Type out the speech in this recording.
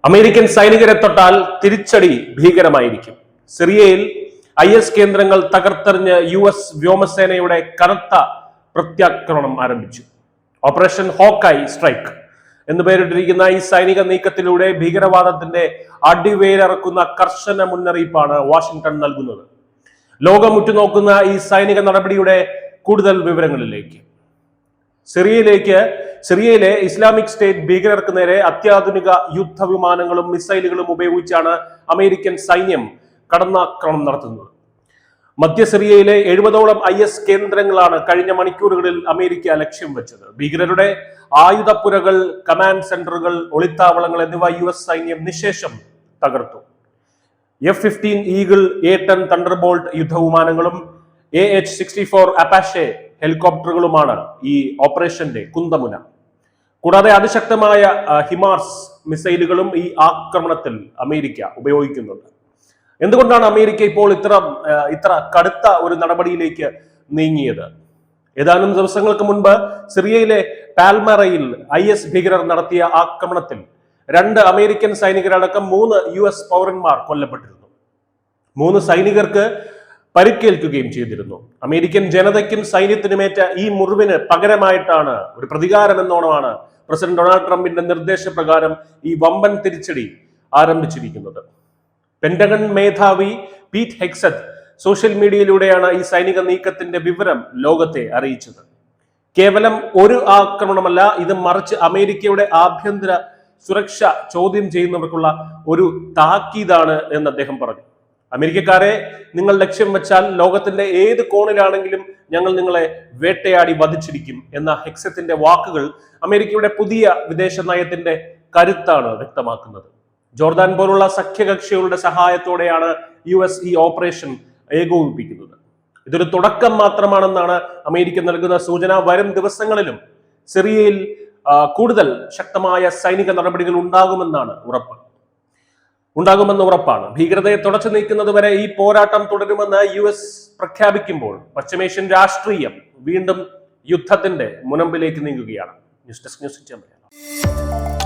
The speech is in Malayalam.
അമേരിക്കൻ സൈനികരെ തൊട്ടാൽ തിരിച്ചടി ഭീകരമായിരിക്കും. സിറിയയിൽ IS കേന്ദ്രങ്ങൾ തകർത്തെറിഞ്ഞ് US വ്യോമസേനയുടെ കനത്ത പ്രത്യാക്രമണം ആരംഭിച്ചു. ഓപ്പറേഷൻ ഹോക്കായി സ്ട്രൈക്ക് എന്ന് പേരിട്ടിരിക്കുന്ന ഈ സൈനിക നീക്കത്തിലൂടെ ഭീകരവാദത്തിന്റെ അടിവേരിറക്കുന്ന കർശന മുന്നറിയിപ്പാണ് വാഷിംഗ്ടൺ നൽകുന്നത്. ലോകം ഉറ്റുനോക്കുന്ന ഈ സൈനിക നടപടിയുടെ കൂടുതൽ വിവരങ്ങളിലേക്ക്. സിറിയയിലെ ഇസ്ലാമിക് സ്റ്റേറ്റ് ഭീകരർക്ക് നേരെ അത്യാധുനിക യുദ്ധവിമാനങ്ങളും മിസൈലുകളും ഉപയോഗിച്ചാണ് അമേരിക്കൻ സൈന്യം കടന്നാക്രമണം നടത്തുന്നത്. മധ്യ സിറിയയിലെ 70ഓളം IS കേന്ദ്രങ്ങളാണ് കഴിഞ്ഞ മണിക്കൂറുകളിൽ അമേരിക്ക ലക്ഷ്യം വെച്ചത്. ഭീകരരുടെ ആയുധപ്പുരകൾ, കമാൻഡ് സെന്ററുകൾ, ഒളിത്താവളങ്ങൾ എന്നിവ US സൈന്യം നിശേഷം തകർത്തു. F-15 ഈഗിൾ, A-10 തണ്ടർബോൾട്ട് യുദ്ധവിമാനങ്ങളും AH-64 അപ്പാഷെ ഹെലികോപ്റ്ററുകളുമാണ് ഈ ഓപ്പറേഷന്റെ കുന്തമുന. കൂടാതെ അതിശക്തമായ ഹിമാർസ് മിസൈലുകളും ഈ ആക്രമണത്തിൽ അമേരിക്ക ഉപയോഗിക്കുന്നുണ്ട്. എന്തുകൊണ്ടാണ് അമേരിക്ക ഇപ്പോൾ ഇത്ര കടുത്ത ഒരു നടപടിയിലേക്ക് നീങ്ങിയത്? ഏതാനും ദിവസങ്ങൾക്ക് മുൻപ് സിറിയയിലെ പാൽമറയിൽ IS ഭീകരർ നടത്തിയ ആക്രമണത്തിൽ 2 അമേരിക്കൻ സൈനികരടക്കം 3 US പൗരന്മാർ കൊല്ലപ്പെട്ടിരുന്നു. 3 സൈനികർക്ക് പരിക്കേൽക്കുകയും ചെയ്തിരുന്നു. അമേരിക്കൻ ജനതയ്ക്കും സൈന്യത്തിനുമേറ്റ ഈ മുറിവിന് പകരമായിട്ടാണ്, ഒരു പ്രതികാരം എന്നോണമാണ് പ്രസിഡന്റ് ഡൊണാൾഡ് ട്രംപിന്റെ നിർദ്ദേശപ്രകാരം ഈ വമ്പൻ തിരിച്ചടി ആരംഭിച്ചിരിക്കുന്നത്. പെന്റഗൺ മേധാവി പീറ്റ് ഹെക്സത്ത് സോഷ്യൽ മീഡിയയിലൂടെയാണ് ഈ സൈനിക നീക്കത്തിന്റെ വിവരം ലോകത്തെ അറിയിച്ചത്. കേവലം ഒരു ആക്രമണമല്ല ഇത്, മറിച്ച് അമേരിക്കയുടെ ആഭ്യന്തര സുരക്ഷ ചോദ്യം ചെയ്യുന്നവർക്കുള്ള ഒരു താക്കീതാണ് എന്ന് അദ്ദേഹം പറഞ്ഞു. അമേരിക്കക്കാരെ നിങ്ങൾ ലക്ഷ്യം വെച്ചാൽ ലോകത്തിന്റെ ഏത് കോണിലാണെങ്കിലും ഞങ്ങൾ നിങ്ങളെ വേട്ടയാടി വധിച്ചിരിക്കും എന്ന ഹെക്സത്തിന്റെ വാക്കുകൾ അമേരിക്കയുടെ പുതിയ വിദേശ നയത്തിന്റെ കരുത്താണ് വ്യക്തമാക്കുന്നത്. ജോർദാൻ പോലുള്ള സഖ്യകക്ഷികളുടെ സഹായത്തോടെയാണ് US ഈ ഓപ്പറേഷൻ ഏകോപിപ്പിക്കുന്നത്. ഇതൊരു തുടക്കം മാത്രമാണെന്നാണ് അമേരിക്ക നൽകുന്ന സൂചന. വരും ദിവസങ്ങളിലും സിറിയയിൽ കൂടുതൽ ശക്തമായ സൈനിക നടപടികൾ ഉണ്ടാകുമെന്ന് ഉറപ്പാണ്. ഭീകരതയെ തുടച്ചു നീക്കുന്നതുവരെ ഈ പോരാട്ടം തുടരുമെന്ന് US പ്രഖ്യാപിക്കുമ്പോൾ പശ്ചിമേഷ്യൻ രാഷ്ട്രീയം വീണ്ടും യുദ്ധത്തിന്റെ മുനമ്പിലേക്ക് നീങ്ങുകയാണ്. News desk news India Malayalam.